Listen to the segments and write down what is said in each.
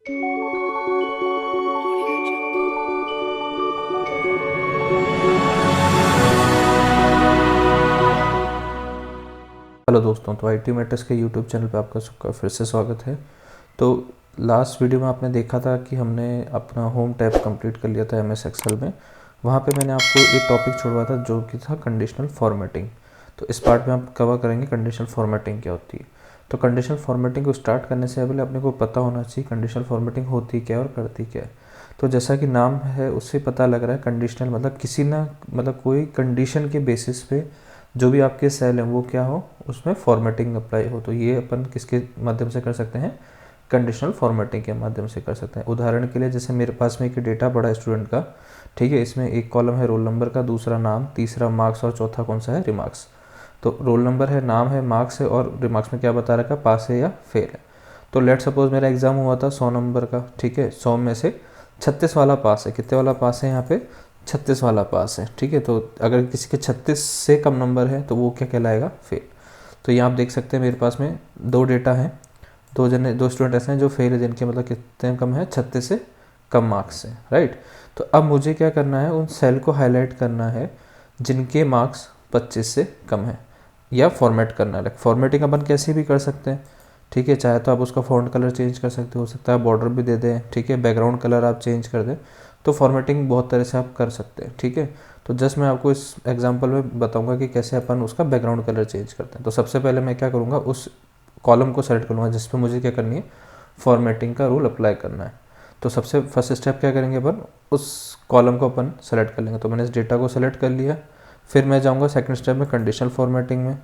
Hello दोस्तों, तो IT matters के यूट्यूब चैनल पे आपका सबका फिर से स्वागत है। तो लास्ट वीडियो में आपने देखा था कि हमने अपना होम टैब कंप्लीट कर लिया था MS एक्सेल में। वहाँ पे मैंने आपको एक टॉपिक छोड़वा था जो कि था कंडीशनल फॉर्मेटिंग। तो इस पार्ट में आप कवर करेंगे कंडीशनल फॉर्मेटिंग क्या होती है। तो कंडीशनल फॉर्मेटिंग को स्टार्ट करने से पहले अपने को पता होना चाहिए कंडीशनल फॉर्मेटिंग होती क्या और करती क्या है। तो जैसा कि नाम है उससे पता लग रहा है, कंडीशनल मतलब किसी ना मतलब कोई कंडीशन के बेसिस पे जो भी आपके सेल हैं वो क्या हो, उसमें फॉर्मेटिंग अप्लाई हो। तो ये अपन किसके माध्यम से कर सकते हैं, कंडीशनल फॉर्मेटिंग के माध्यम से कर सकते हैं। उदाहरण के लिए जैसे मेरे पास में एक डेटा पड़ा है स्टूडेंट का, ठीक है। इसमें एक कॉलम है रोल नंबर का, दूसरा नाम, तीसरा मार्क्स और चौथा कौन सा है, रिमार्क्स। तो रोल नंबर है, नाम है, मार्क्स है और रिमार्क्स में क्या बता रखा है, पास है या फेल है। तो लेट सपोज मेरा एग्जाम हुआ था 100 नंबर का, ठीक है। 100 में से 36 वाला पास है। कितने वाला पास है यहाँ पे, 36 वाला पास है, ठीक है। तो अगर किसी के 36 से कम नंबर है तो वो क्या कहलाएगा, फेल। तो यहाँ आप देख सकते हैं मेरे पास में दो डेटा हैं, दो स्टूडेंट ऐसे हैं जो फेल है, जिनके मतलब कितने कम है, 36 से कम मार्क्स है, राइट। तो अब मुझे क्या करना है, उन सेल को हाईलाइट करना है जिनके मार्क्स 25 से कम है, या फॉर्मेट करना है। फॉर्मेटिंग अपन कैसे भी कर सकते हैं, ठीक है। चाहे तो आप उसका फ़ॉन्ट कलर चेंज कर सकते हो सकता है बॉर्डर भी दे दें, ठीक है। बैकग्राउंड कलर आप चेंज कर दें। तो फॉर्मेटिंग बहुत तरह से आप कर सकते हैं, ठीक है। तो जस्ट मैं आपको इस एग्जांपल में बताऊंगा कि कैसे अपन उसका बैकग्राउंड कलर चेंज करते हैं। तो सबसे पहले मैं क्या करूँगा, उस कॉलम को सेलेक्ट करूँगा जिस पर मुझे क्या करनी है, फॉर्मेटिंग का रूल अप्लाई करना है। तो सबसे फर्स्ट स्टेप क्या करेंगे, अपन उस कॉलम को अपन सेलेक्ट कर लेंगे। तो मैंने इस डेटा को सेलेक्ट कर लिया। फिर मैं जाऊँगा सेकेंड स्टेप में, कंडीशनल फॉर्मेटिंग में।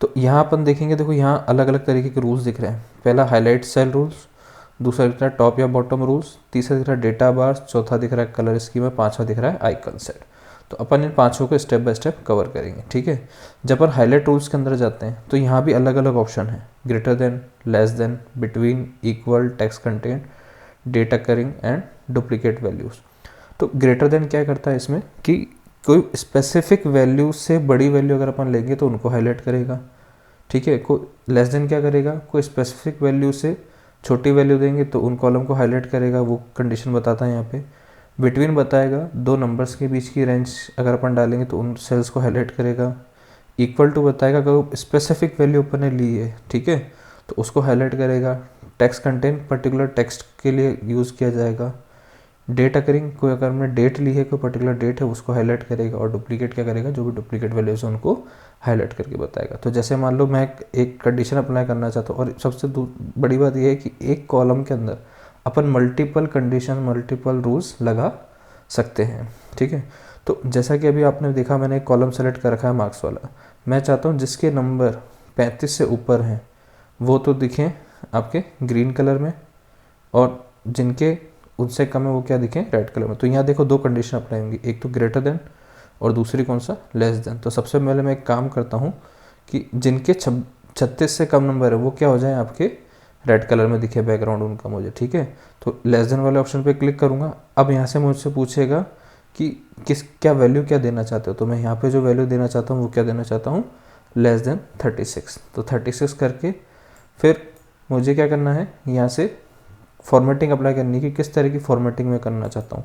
तो यहाँ अपन देखेंगे, देखो यहाँ अलग अलग तरीके के रूल्स दिख रहे हैं। पहला हाईलाइट सेल रूल्स, दूसरा दिख रहा है टॉप या बॉटम रूल्स, तीसरा दिख रहा है डेटा बार्स, चौथा दिख रहा है कलर स्कीम है, पांचवा दिख रहा है आइकन सेट। तो अपन इन पांचों को स्टेप बाय स्टेप कवर करेंगे, ठीक है। जब अपन हाईलाइट रूल्स के अंदर जाते हैं तो यहाँ भी अलग अलग ऑप्शन है, greater than, less than, between, equal, text content, data करिंग एंड डुप्लीकेट वैल्यूज। तो ग्रेटर देन क्या करता है इसमें कि कोई स्पेसिफिक वैल्यू से बड़ी वैल्यू अगर अपन लेंगे तो उनको हाईलाइट करेगा, ठीक है। कोई लेस देन क्या करेगा, कोई स्पेसिफिक वैल्यू से छोटी वैल्यू देंगे तो उन कॉलम को हाईलाइट करेगा, वो कंडीशन बताता है यहाँ पे। बिटवीन बताएगा, दो नंबर्स के बीच की रेंज अगर अपन डालेंगे तो उन सेल्स को हाईलाइट करेगा। इक्वल टू बताएगा, अगर स्पेसिफिक वैल्यू अपन ने ली है, ठीक है, तो उसको हाईलाइट करेगा। टेक्स्ट कंटेंट पर्टिकुलर टेक्स्ट के लिए यूज़ किया जाएगा। डेटा करिंग, कोई अगर हमने डेट ली है, कोई पर्टिकुलर डेट है, उसको हाईलाइट करेगा। और डुप्लीकेट क्या करेगा, जो भी डुप्लीकेट वैल्यूज है उनको हाईलाइट करके बताएगा। तो जैसे मान लो मैं एक कंडीशन अप्लाई करना चाहता हूँ, और सबसे बड़ी बात यह है कि एक कॉलम के अंदर अपन मल्टीपल कंडीशन, मल्टीपल रूल्स लगा सकते हैं, ठीक है। तो जैसा कि अभी आपने देखा, मैंने एक कॉलम सेलेक्ट कर रखा है मार्क्स वाला। मैं चाहता हूँ जिसके नंबर 35 से ऊपर हैं वो तो दिखें आपके ग्रीन कलर में, और जिनके उनसे कम है वो क्या दिखें, रेड कलर में। तो यहाँ देखो दो कंडीशन अप्लाई होंगी, एक तो ग्रेटर देन और दूसरी कौन सा, लेस देन। तो सबसे पहले मैं एक काम करता हूँ कि जिनके 36 से कम नंबर है वो क्या हो जाए, आपके रेड कलर में दिखे बैकग्राउंड उनका मुझे, ठीक है। तो लेस देन वाले ऑप्शन पे क्लिक करूँगा। अब यहाँ से मुझसे पूछेगा कि क्या वैल्यू क्या देना चाहते हो। तो मैं यहाँ पे जो वैल्यू देना चाहता हूँ वो क्या देना चाहता हूँ, लेस देन 36। तो 36 करके फिर मुझे क्या करना है, यहाँ से फॉर्मेटिंग अप्लाई करनी है कि किस तरह की फॉर्मेटिंग मैं करना चाहता हूँ,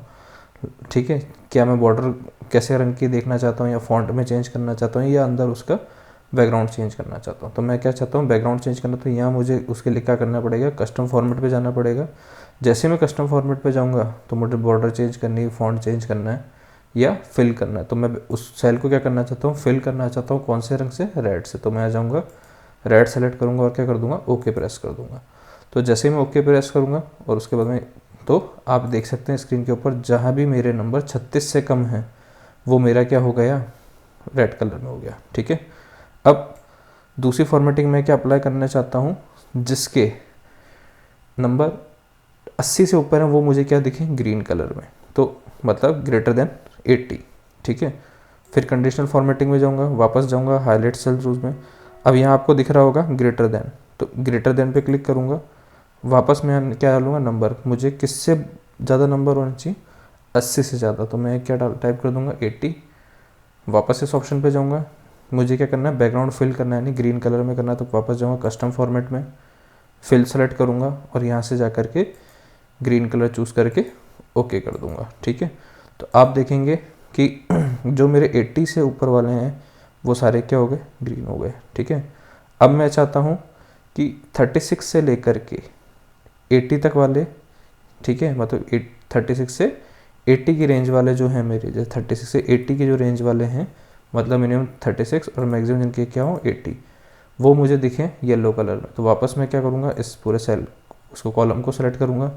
ठीक है। क्या मैं बॉर्डर कैसे रंग की देखना चाहता हूँ, या फॉन्ट में चेंज करना चाहता हूँ, या अंदर उसका बैकग्राउंड चेंज करना चाहता हूँ। तो मैं क्या चाहता हूँ, बैकग्राउंड चेंज करना। तो यहाँ मुझे उसके लिए क्या करना पड़ेगा, कस्टम फॉर्मेट पे जाना पड़ेगा। जैसे मैं कस्टम फॉर्मेट पे जाऊँगा तो मुझे बॉर्डर चेंज करनी है, फॉन्ट चेंज करना है या फिल करना है। तो मैं उस सेल को क्या करना चाहता हूँ, फिल करना चाहता हूँ। कौन से रंग से, रेड से। तो मैं आ जाऊँगा, रेड सेलेक्ट करूँगा और क्या कर दूँगा, ओके प्रेस कर दूँगा। तो जैसे ही मैं ओके प्रेस करूँगा और उसके बाद में, तो आप देख सकते हैं स्क्रीन के ऊपर जहाँ भी मेरे नंबर 36 से कम हैं वो मेरा क्या हो गया, रेड कलर में हो गया, ठीक है। अब दूसरी फॉर्मेटिंग मैं क्या अप्लाई करना चाहता हूँ, जिसके नंबर 80 से ऊपर हैं वो मुझे क्या दिखे, ग्रीन कलर में। तो मतलब ग्रेटर देन 80, ठीक है। फिर कंडीशनल फॉर्मेटिंग में जाऊँगा, वापस जाऊँगा हाईलाइट सेल रूल्स में। अब यहाँ आपको दिख रहा होगा ग्रेटर देन, तो ग्रेटर देन पे क्लिक करूँगा। वापस मैं क्या डालूंगा, नंबर, मुझे किससे ज़्यादा नंबर होना चाहिए, 80 से ज़्यादा। तो मैं क्या टाइप कर दूंगा, 80। वापस इस ऑप्शन पे जाऊंगा, मुझे क्या करना है, बैकग्राउंड फिल करना है, नहीं ग्रीन कलर में करना है। तो वापस जाऊंगा कस्टम फॉर्मेट में, फिल सेलेक्ट करूंगा और यहाँ से जा कर के ग्रीन कलर चूज़ करके ओके कर दूंगा। ठीक है, तो आप देखेंगे कि जो मेरे 80 से ऊपर वाले हैं वो सारे क्या हो गए, ग्रीन हो गए। ठीक है, अब मैं चाहता हूँ कि 36 से लेकर के 80 तक वाले, ठीक है, मतलब 36 से 80 की रेंज वाले जो हैं मेरे, जैसे 36 से 80 की जो रेंज वाले हैं, मतलब मिनिमम 36 और मैक्सिमम जिनके क्या हो 80, वो मुझे दिखें येलो कलर में। तो वापस मैं क्या करूँगा, इस पूरे सेल उसको कॉलम को सेलेक्ट करूँगा,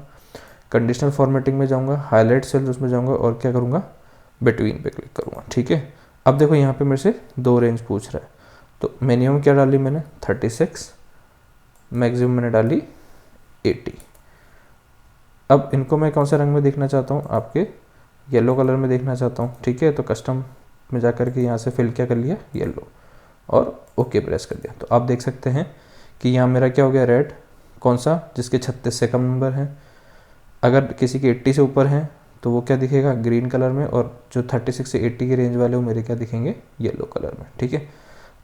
कंडीशनल फॉर्मेटिंग में जाऊँगा, हाईलाइट सेल उसमें जाऊँगा और क्या करूँगा, बिटवीन पे क्लिक करूँगा। ठीक है, अब देखो यहाँ पे मेरे से 2 रेंज पूछ रहा है, तो मिनिमम क्या डाली मैंने 36, मैक्सिमम मैंने डाली 80। अब इनको मैं कौन से रंग में देखना चाहता हूँ, आपके येलो कलर में देखना चाहता हूँ। ठीक है, तो कस्टम में जा कर के यहाँ से फिल क्या कर लिया, येलो, और ओके प्रेस कर दिया। तो आप देख सकते हैं कि यहाँ मेरा क्या हो गया, रेड, कौन सा, जिसके 36 से कम नंबर हैं। अगर किसी के 80 से ऊपर हैं तो वो क्या दिखेगा, ग्रीन कलर में, और जो 36 से 80 की रेंज वाले वो मेरे क्या दिखेंगे, येलो कलर में। ठीक है,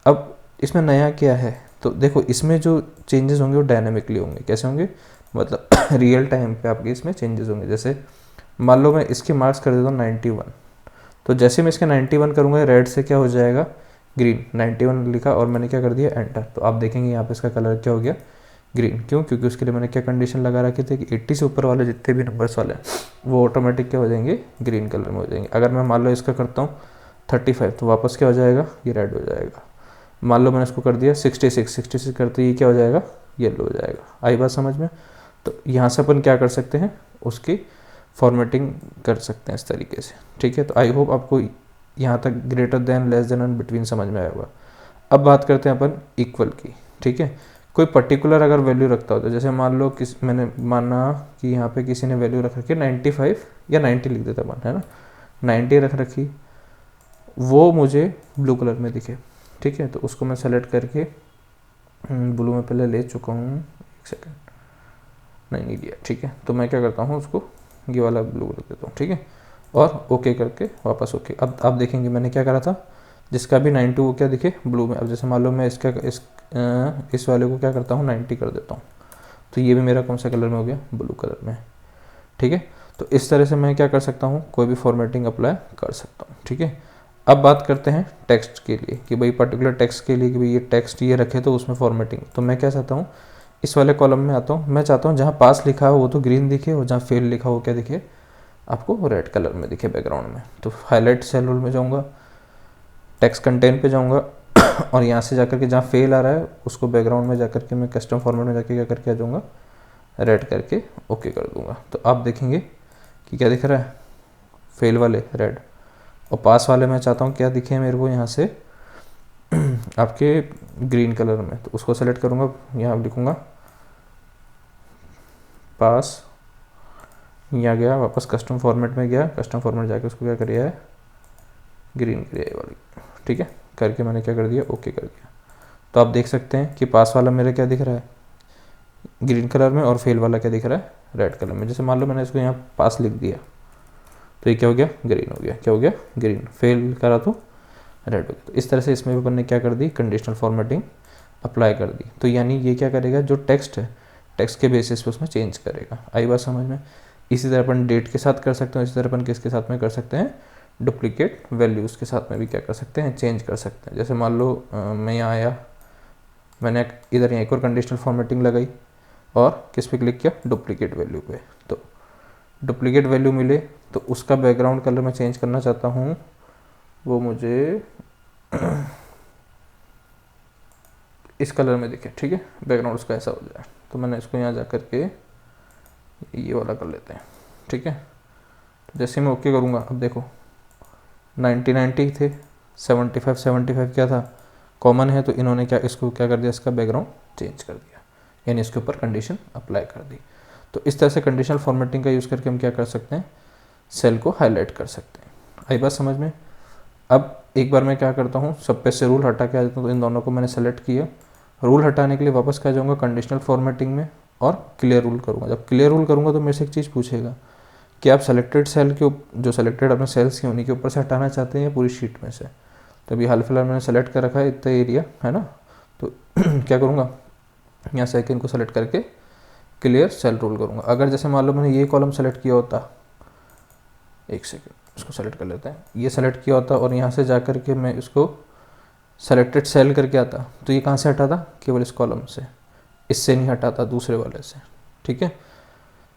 अब इसमें नया क्या है, तो देखो इसमें जो चेंजेस होंगे वो डायनामिकली होंगे। कैसे होंगे, मतलब रियल टाइम पे आपके इसमें चेंजेस होंगे। जैसे मान लो मैं इसके मार्क्स कर देता हूँ 91, तो जैसे मैं इसके 91 करूँगा, रेड से क्या हो जाएगा, ग्रीन। 91 लिखा और मैंने क्या कर दिया, एंटर, तो आप देखेंगे यहाँ पे इसका कलर क्या हो गया, ग्रीन। क्यों, क्योंकि उसके लिए मैंने क्या कंडीशन लगा रखी थी कि 80 से ऊपर वाले जितने भी नंबर्स वाले हैं वो ऑटोमेटिक क्या हो जाएंगे, ग्रीन कलर में हो जाएंगे। अगर मैं मान लो इसका करता हूँ 35, तो वापस क्या हो जाएगा, ये रेड हो जाएगा। मान लो मैंने इसको कर दिया 66 करते ही क्या हो जाएगा, येलो हो जाएगा। आई बात समझ में। तो यहाँ से अपन क्या कर सकते हैं, उसकी फॉर्मेटिंग कर सकते हैं इस तरीके से। ठीक है, तो आई होप आपको यहाँ तक greater than, less then and between समझ में आया होगा। अब बात करते हैं अपन इक्वल की। ठीक है, कोई पर्टिकुलर अगर वैल्यू रखता होता है, जैसे मान लो मैंने माना कि यहाँ पे किसी ने वैल्यू रख रखी 95 या 90 लिख देता अपन, है ना, 90 रख रखी, वो मुझे ब्लू कलर में दिखे। ठीक है, तो उसको मैं सेलेक्ट करके ब्लू में पहले ले चुका हूँ, एक सेकेंड, नहीं दिया। ठीक है, तो मैं क्या करता हूँ, उसको ये वाला ब्लू रख देता हूँ। ठीक है, और ओके करके वापस ओके। अब आप देखेंगे मैंने क्या करा था, जिसका भी 92 वो क्या दिखे, ब्लू में। अब जैसे मान लो मैं इस वाले को क्या करता हूँ, 90 कर देता हूँ, तो ये भी मेरा कौन सा कलर में हो गया, ब्लू कलर में। ठीक है, तो इस तरह से मैं क्या कर सकता हूँ, कोई भी फॉर्मेटिंग अप्लाई कर सकता हूँ। ठीक है, अब बात करते हैं टेक्स्ट के लिए, कि भाई पर्टिकुलर टेक्स्ट के लिए कि भाई ये टेक्स्ट ये रखे तो उसमें फॉर्मेटिंग। तो मैं क्या चाहता हूँ, इस वाले कॉलम में आता हूँ, मैं चाहता हूँ जहाँ पास लिखा हो वो तो ग्रीन दिखे, और जहाँ फेल लिखा हो क्या दिखे, आपको रेड कलर में दिखे बैकग्राउंड में। तो हाईलाइट सेल में जाऊँगा, टेक्स्ट कंटेंट पे जाऊँगा, और यहाँ से जाकर के जहाँ फेल आ रहा है उसको बैकग्राउंड में जाकर के मैं कस्टम फॉर्मेट में जाकर क्या करके आ जाऊँगा, रेड करके ओके कर दूँगा। तो आप देखेंगे कि क्या दिख रहा है, फेल वाले रेड, और पास वाले मैं चाहता हूँ क्या दिखे मेरे को यहाँ से आपके ग्रीन कलर में। तो उसको सेलेक्ट करूँगा, यहाँ लिखूँगा पास, यहाँ गया, वापस कस्टम फॉर्मेट में गया, कस्टम फॉर्मेट जाके उसको क्या करिए है, ग्रीन करिए वाली। ठीक है, करके मैंने क्या कर दिया, ओके कर दिया। तो आप देख सकते हैं कि पास वाला मेरा क्या दिख रहा है, ग्रीन कलर में, और फेल वाला क्या दिख रहा है, रेड कलर में। जैसे मान लो मैंने इसको यहाँ पास लिख दिया तो ये क्या हो गया, ग्रीन हो गया। क्या हो गया, ग्रीन। फेल करा तो रेड हो गया। तो इस तरह से इसमें भी अपन ने क्या कर दी, कंडीशनल फॉर्मेटिंग अप्लाई कर दी। तो यानी ये क्या करेगा, जो टेक्स्ट है टेक्स्ट के बेसिस पे उसमें चेंज करेगा। आई बात समझ में। इसी तरह अपन डेट के साथ कर सकते हैं, इसी तरह अपन किसके साथ में कर सकते हैं, डुप्लीकेट वैल्यूज़ के साथ में भी क्या कर सकते हैं, चेंज कर सकते हैं। जैसे मान लो मैं यहाँ आया, मैंने इधर यहाँ एक और कंडीशनल फॉर्मेटिंग लगाई और किस पे क्लिक किया, डुप्लीकेट वैल्यू पे। तो डुप्लीकेट वैल्यू मिले तो उसका बैकग्राउंड कलर मैं चेंज करना चाहता हूँ, वो मुझे इस कलर में दिखे। ठीक है, बैकग्राउंड उसका ऐसा हो जाए। तो मैंने इसको यहाँ जा कर के ये वाला कर लेते हैं। ठीक है, तो जैसे मैं ओके करूँगा, अब देखो 90 थे, 75 क्या था, कॉमन है, तो इन्होंने क्या इसको क्या कर दिया, इसका बैकग्राउंड चेंज कर दिया, यानी इसके ऊपर कंडीशन अप्लाई कर दी। तो इस तरह से कंडीशनल फॉर्मेटिंग का यूज़ करके हम क्या कर सकते हैं, सेल को हाईलाइट कर सकते हैं। आई बात समझ में। अब एक बार मैं क्या करता हूँ, सब पे से रूल हटा के आ जाता हूँ। तो इन दोनों को मैंने सेलेक्ट किया, रूल हटाने के लिए वापस क्या जाऊँगा, कंडीशनल फॉर्मेटिंग में, और क्लियर रूल करूँगा। जब क्लियर रूल करूँगा तो मेरे से एक चीज़ पूछेगा कि आप सेलेक्टेड सेल के जो सेलेक्टेड अपने सेल्स के उन्हीं के ऊपर से हटाना चाहते हैं या पूरी शीट में से। तो अभी हाल फिलहाल मैंने सेलेक्ट कर रखा है इतना एरिया, है ना। तो क्या करूँगा, यहाँ सेकंड को सेलेक्ट करके क्लियर सेल रूल करूँगा। अगर जैसे मान लो मैंने ये कॉलम सेलेक्ट किया होता, एक सेकेंड इसको सेलेक्ट कर लेते हैं, ये सेलेक्ट किया होता और यहाँ से जा कर के मैं इसको सेलेक्टेड सेल करके आता, तो ये कहाँ से हटा था, केवल इस कॉलम से, इससे नहीं हटा था, दूसरे वाले से। ठीक है,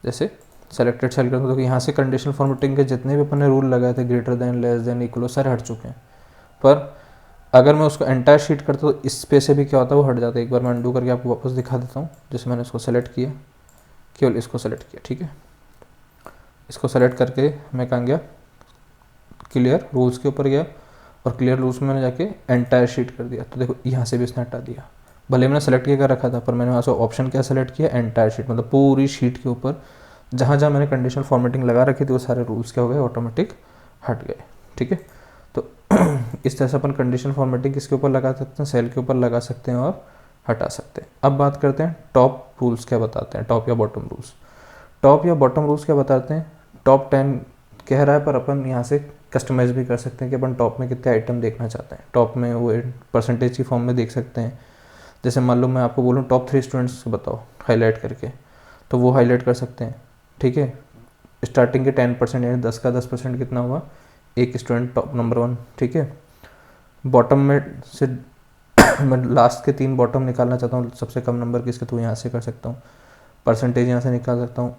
जैसे सेलेक्टेड सेल करता तो यहाँ से कंडीशनल फॉर्मेटिंग के जितने भी अपने रूल लगाए थे, greater than, less then, equal, सारे हट चुके हैं। पर अगर मैं उसको एंटायर शीट करता तो इस पे से भी क्या होता है, वो हट जाता है। एक बार मैं अंडू करके आपको वापस दिखा देता हूँ। जैसे मैंने इसको सेलेक्ट किया, केवल इसको सेलेक्ट किया, ठीक है, इसको सेलेक्ट करके मैं कहाँ गया, क्लियर रूल्स के ऊपर गया और क्लियर रूल्स में मैंने जाके एंटायर शीट कर दिया। तो देखो यहाँ से भी इसने हटा दिया, भले मैंने सेलेक्ट किया कर रखा था, पर मैंने वहाँ से ऑप्शन क्या सेलेक्ट किया, एंटायर शीट, मतलब पूरी शीट के ऊपर जहाँ जहाँ मैंने कंडीशनल फॉर्मेटिंग लगा रखी थी वो सारे रूल्स क्या हो गए, ऑटोमेटिक हट गए। ठीक है, तो इस तरह से अपन कंडीशनल फॉर्मेटिंग किसके ऊपर लगा सकते हैं, सेल के ऊपर लगा सकते हैं और हटा सकते हैं। अब बात करते हैं टॉप रूल्स क्या बताते हैं, टॉप या बॉटम रूल्स। टॉप या बॉटम रूल्स क्या बताते हैं, टॉप 10 कह रहा है, पर अपन यहाँ से कस्टमाइज भी कर सकते हैं कि अपन टॉप में कितने आइटम देखना चाहते हैं। टॉप में वो परसेंटेज की फॉर्म में देख सकते हैं। जैसे मान लो मैं आपको बोलूँ टॉप 3 स्टूडेंट्स बताओ हाईलाइट करके, तो वो हाईलाइट कर सकते हैं। ठीक है, स्टार्टिंग के 10% यानी 10 का 10% कितना हुआ, एक स्टूडेंट टॉप नंबर 1। ठीक है, बॉटम में से मैं लास्ट के 3 बॉटम निकालना चाहता हूँ, सबसे कम नंबर किसके, तो यहाँ से कर सकता हूँ, परसेंटेज यहाँ से निकाल सकता हूँ।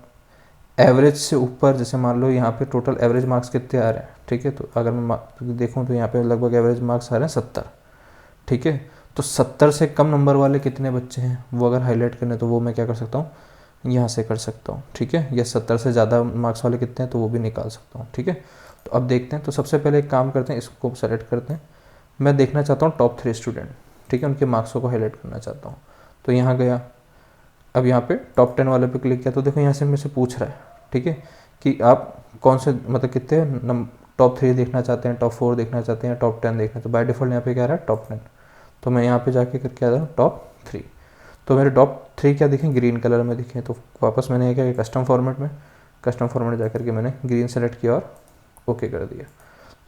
एवरेज से ऊपर, जैसे मान लो यहाँ पे टोटल एवरेज मार्क्स कितने आ रहे हैं, ठीक है, तो अगर मैं देखूँ तो यहाँ पे लगभग एवरेज मार्क्स आ रहे हैं 70। ठीक है, तो 70 से कम नंबर वाले कितने बच्चे हैं वो अगर हाईलाइट करने, तो वो मैं क्या कर सकता हूँ, यहाँ से कर सकता हूँ। ठीक है, या 70 से ज़्यादा मार्क्स वाले कितने हैं तो वो भी निकाल सकता हूँ। ठीक है, तो अब देखते हैं। तो सबसे पहले एक काम करते हैं, इसको सेलेक्ट करते हैं। मैं देखना चाहता हूँ टॉप 3 स्टूडेंट, ठीक है, उनके मार्क्सों को हाईलाइट करना चाहता हूँ। तो यहाँ गया, अब यहाँ पे टॉप 10 वाले पे क्लिक किया, तो देखो यहाँ से मेरे से पूछ रहा है, ठीक है, कि आप कौन से मतलब कितने टॉप 3 देखना चाहते हैं, टॉप 4 देखना चाहते हैं, टॉप 10 देखना। तो बाय डिफ़ॉल्ट यहाँ पे क्या आ रहा है, टॉप 10। तो मैं यहाँ पे जाके करके आ रहा हूँ टॉप 3। तो मेरे टॉप 3 क्या दिखें, ग्रीन कलर में दिखें। तो वापस मैंने क्या किया, कस्टम फॉर्मेट में, कस्टम फॉर्मेट जा करके मैंने ग्रीन सेलेक्ट किया और ओके कर दिया।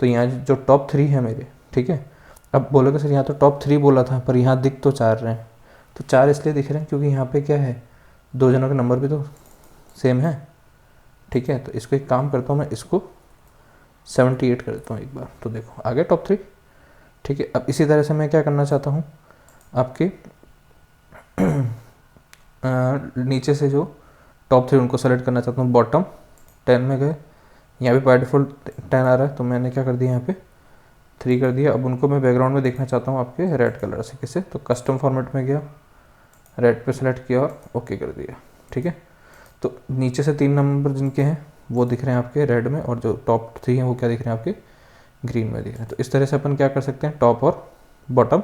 तो यहाँ जो टॉप 3 है मेरे, ठीक है, अब बोलोगे सर यहाँ तो टॉप 3 बोला था पर यहाँ दिख तो 4 रहे हैं। तो 4 इसलिए दिख रहे हैं क्योंकि यहाँ पे क्या है, 2 जनों के नंबर भी तो सेम है। ठीक है, तो इसको एक काम करता हूँ, मैं इसको 78 कर देता हूँ एक बार, तो देखो आ गया टॉप 3। ठीक है, अब इसी तरह से मैं क्या करना चाहता हूँ, आपके नीचे से जो टॉप 3 उनको सेलेक्ट करना चाहता हूँ। बॉटम 10 में गए, यहाँ पे बाय डिफ़ॉल्ट 10 आ रहा है, तो मैंने क्या कर दिया, यहाँ पे 3 कर दिया। अब उनको मैं बैकग्राउंड में देखना चाहता हूँ आपके रेड कलर से, किसे, तो कस्टम फॉर्मेट में गया, रेड पे सेलेक्ट किया और ओके कर दिया। ठीक है, तो नीचे से 3 नंबर जिनके हैं वो दिख रहे हैं आपके रेड में, और जो टॉप 3 हैं वो क्या दिख रहे हैं आपके ग्रीन में दिख रहे हैं। तो इस तरह से अपन क्या कर सकते हैं, टॉप और बॉटम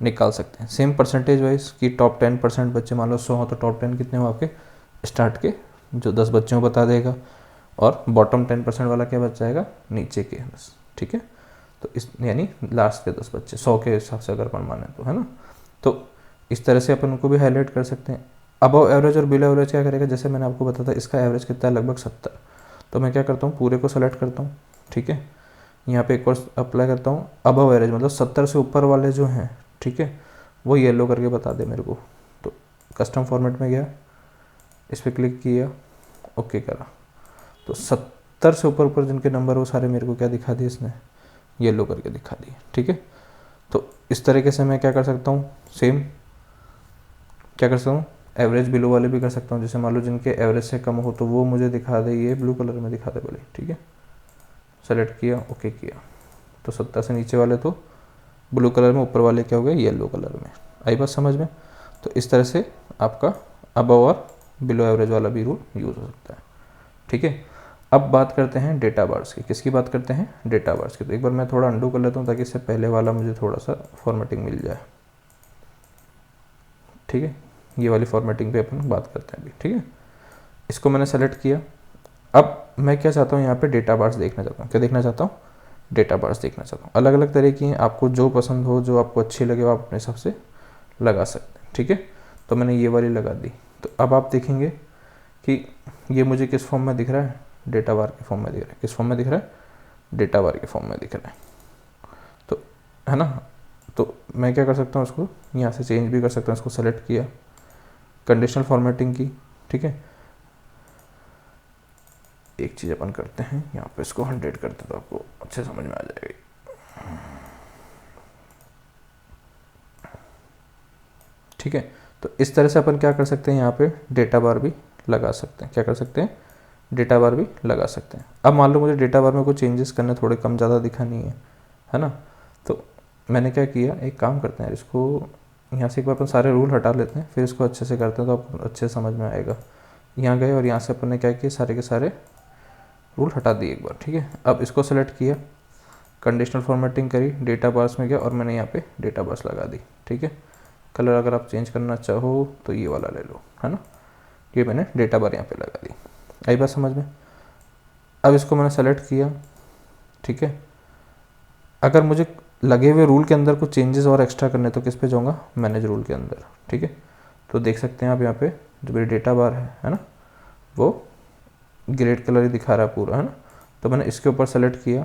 निकाल सकते हैं। सेम परसेंटेज वाइज कि टॉप 10% बच्चे मान लो 100 हो, तो टॉप 10 कितने हो आपके स्टार्ट के, जो 10 बच्चों को बता देगा, और बॉटम 10% वाला क्या बच जाएगा, नीचे के 10। ठीक है, तो इस यानी लास्ट के 10 बच्चे 100 के हिसाब से अगर अपन माने तो, है ना। तो इस तरह से अपन उनको भी हाईलाइट कर सकते हैं। अबव एवरेज और बिलो एवरेज क्या करेगा, जैसे मैंने आपको बताया था इसका एवरेज कितना है, लगभग 70। तो मैं क्या करता हूँ, पूरे को सेलेक्ट करता हूँ। ठीक है, यहाँ पे एक और अप्लाई करता हूँ, अबव एवरेज मतलब 70 से ऊपर वाले जो हैं, ठीक है, वो येलो करके बता दे मेरे को। तो कस्टम फॉर्मेट में गया, इस पर क्लिक किया, ओके करा, तो 70 से ऊपर जिनके नंबर वो सारे मेरे को क्या दिखा दिए, इसने येलो करके दिखा दिए। ठीक है, तो इस तरीके से मैं क्या कर सकता हूँ, सेम क्या कर सकता हूँ, एवरेज बिलो वाले भी कर सकता हूँ। जैसे मान लो जिनके एवरेज से कम हो तो वो मुझे दिखा दे, ये ब्लू कलर में दिखा दे बोले। ठीक है, सेलेक्ट किया, ओके किया, तो 70 से नीचे वाले तो ब्लू कलर में, ऊपर वाले क्या हो गए, येलो कलर में। आई बात समझ में। तो इस तरह से आपका अबव और बिलो एवरेज वाला भी रूल यूज़ हो सकता है। ठीक है, अब बात करते हैं डेटा बार्स की। किसकी बात करते हैं, डेटा बार्स की। तो एक बार मैं थोड़ा अंडू कर लेता हूँ ताकि इससे पहले वाला मुझे थोड़ा सा फॉर्मेटिंग मिल जाए। ठीक है, ये वाली फॉर्मेटिंग पे अपन बात करते हैं अभी। ठीक है, इसको मैंने सेलेक्ट किया। अब मैं क्या चाहता हूँ, यहाँ पे डेटा बार्स देखना चाहता हूँ। क्या देखना चाहता हूँ, डेटा बार्स देखना चाहता हूँ। अलग अलग तरह की हैं, आपको जो पसंद हो, जो आपको अच्छी लगे वो आप अपने हिसाब से लगा सकते हैं। ठीक है, तो मैंने ये वाली लगा दी। तो अब आप देखेंगे कि ये मुझे किस फॉर्म में दिख रहा है, डेटा बार के फॉर्म में दिख रहा है। किस फॉर्म में दिख रहा है, डेटा बार के फॉर्म में दिख रहा है। तो है ना, तो मैं क्या कर सकता हूँ, उसको यहाँ से चेंज भी कर सकता हूँ। इसको सेलेक्ट किया, कंडीशनल फॉर्मेटिंग की, ठीक है, एक चीज़ अपन करते हैं, यहाँ पे इसको 100 करते तो आपको अच्छे समझ में आ जाएगी। ठीक है, तो इस तरह से अपन क्या कर सकते हैं, यहाँ पे डेटा बार भी लगा सकते हैं। क्या कर सकते हैं, डेटा बार भी लगा सकते हैं। अब मान लो मुझे डेटा बार में कुछ चेंजेस करने, थोड़े कम ज़्यादा दिखानी है ना, तो मैंने क्या किया, एक काम करते हैं, इसको यहाँ से एक बार अपन सारे रूल हटा लेते हैं, फिर इसको अच्छे से करते हैं तो आपको अच्छे से समझ में आएगा। यहाँ गए और यहाँ से अपन ने क्या किया, सारे के सारे रूल हटा दिए एक बार। ठीक है, अब इसको सेलेक्ट किया, कंडीशनल फॉर्मेटिंग करी, डेटा बार्स में गया और मैंने यहाँ पे डेटा बार्स लगा दी। ठीक है, कलर अगर आप चेंज करना चाहो तो ये वाला ले लो, है ना, ये मैंने डेटा बार यहाँ पे लगा दी। आई बात समझ में। अब इसको मैंने सेलेक्ट किया। ठीक है, अगर मुझे लगे हुए रूल के अंदर कुछ चेंजेस और एक्स्ट्रा करने तो किस पे जाऊँगा, मैनेज रूल के अंदर। ठीक है, तो देख सकते हैं आप यहाँ पे जो मेरी डेटा बार है ना, वो ग्रेड कलर ही दिखा रहा है पूरा, है ना। तो मैंने इसके ऊपर सेलेक्ट किया,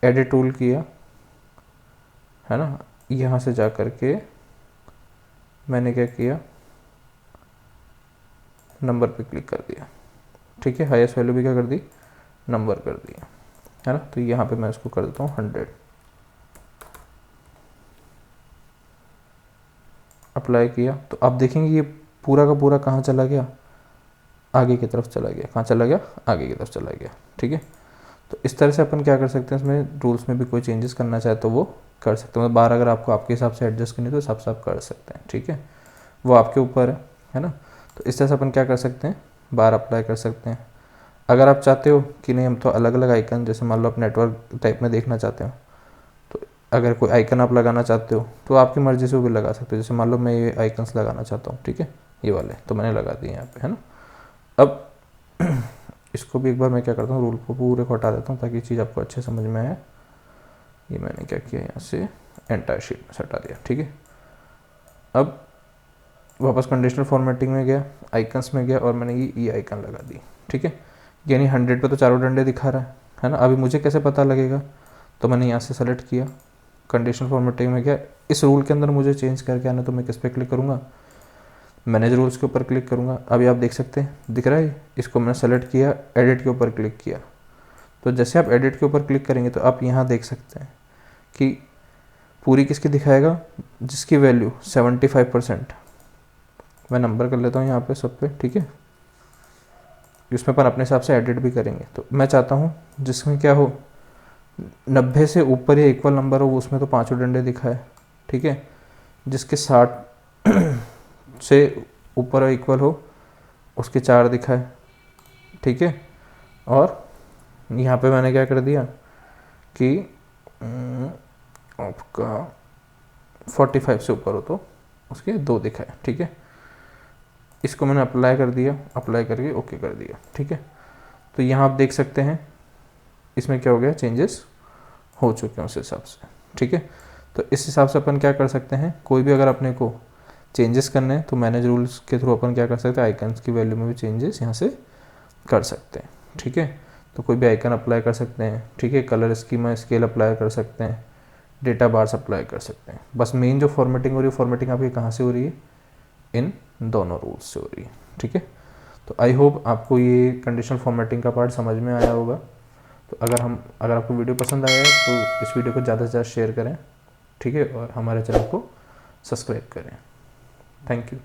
एडिट टूल किया, है ना, यहाँ से जा कर के मैंने क्या किया, नंबर पे क्लिक कर दिया। ठीक है, हाईएस्ट वैल्यू भी क्या कर दी, नंबर कर दिया, है ना। तो यहाँ पे मैं इसको कर देता हूँ 100, अप्लाई किया। तो आप देखेंगे ये पूरा का पूरा कहाँ चला गया, आगे की तरफ चला गया। कहाँ चला गया, आगे की तरफ चला गया। ठीक है, तो इस तरह से अपन क्या कर सकते हैं, इसमें रूल्स में भी कोई चेंजेस करना चाहे तो वो कर सकते हैं। मतलब बार अगर आपको आपके हिसाब से एडजस्ट करनी तो हिसाब से आप कर सकते हैं। ठीक है, वो आपके ऊपर है ना। तो इस तरह से अपन क्या कर सकते हैं, बार अप्लाई कर सकते हैं। अगर आप चाहते हो कि नहीं हम तो अलग अलग आइकन, जैसे मान लो आप नेटवर्क टाइप में देखना चाहते हो, तो अगर कोई आइकन आप लगाना चाहते हो तो आपकी मर्ज़ी से वो भी लगा सकते हो। जैसे मान लो मैं ये आइकन्स लगाना चाहता हूँ, ठीक है, ये वाले तो मैंने लगा दिए यहाँ पे, है ना। अब इसको भी एक बार मैं क्या करता हूँ, रूल को पूरे को हटा देता हूँ ताकि चीज़ आपको अच्छे समझ में आए। ये मैंने क्या किया, यहाँ से एंटायर शीट में से हटा दिया। ठीक है, अब वापस कंडीशनल फॉर्मेटिंग में गया, आइकन्स में गया और मैंने ये आइकन लगा दी। ठीक है, यानी 100 पे तो चारों डंडे दिखा रहा है ना। अभी मुझे कैसे पता लगेगा, तो मैंने यहाँ से सेलेक्ट किया, कंडीशनल फॉर्मेटिंग में गया, इस रूल के अंदर मुझे चेंज करके आना, तो मैं किस पे क्लिक करूँगा, मैनेज रूल्स के ऊपर क्लिक करूँगा। अभी आप देख सकते हैं दिख रहा है, इसको मैंने सेलेक्ट किया, एडिट के ऊपर क्लिक किया। तो जैसे आप एडिट के ऊपर क्लिक करेंगे तो आप यहाँ देख सकते हैं कि पूरी किसकी दिखाएगा, जिसकी वैल्यू 75%। मैं नंबर कर लेता हूँ यहाँ पे सब पे। ठीक है, इसमें अपन अपने हिसाब से एडिट भी करेंगे। तो मैं चाहता हूँ जिसमें क्या हो, 90 से ऊपर या इक्वल नंबर हो, उसमें तो पाँचों डंडे दिखाए। ठीक है, जिसके 60 से ऊपर और इक्वल हो उसके 4 दिखाए। ठीक है, और यहाँ पे मैंने क्या कर दिया कि आपका 45 से ऊपर हो तो उसके 2 दिखाए। ठीक है, इसको मैंने अप्लाई कर दिया, अप्लाई करके ओके कर दिया। ठीक है, तो यहाँ आप देख सकते हैं इसमें क्या हो गया, चेंजेस हो चुके हैं उस हिसाब से। ठीक है, तो इस हिसाब से अपन क्या कर सकते हैं, कोई भी अगर अपने को चेंजेस करने हैं तो मैनेज रूल्स के थ्रू अपन क्या कर सकते हैं, आइकन्स की वैल्यू में भी चेंजेस यहाँ से कर सकते हैं। ठीक है, तो कोई भी आइकन अप्लाई कर सकते हैं। ठीक है, कलर स्कीमा स्केल अप्लाई कर सकते हैं, डेटा बार्स अप्लाई कर सकते हैं। बस मेन जो फॉर्मेटिंग हो रही है, फॉर्मेटिंग आपकी कहाँ से हो रही है, इन दोनों रूल्स से हो रही है। ठीक है, तो आई होप आपको ये कंडीशनल फॉर्मेटिंग का पार्ट समझ में आया होगा। तो अगर आपको वीडियो पसंद आया है तो इस वीडियो को ज़्यादा से ज़्यादा शेयर करें। ठीक है, और हमारे चैनल को सब्सक्राइब करें। Thank you.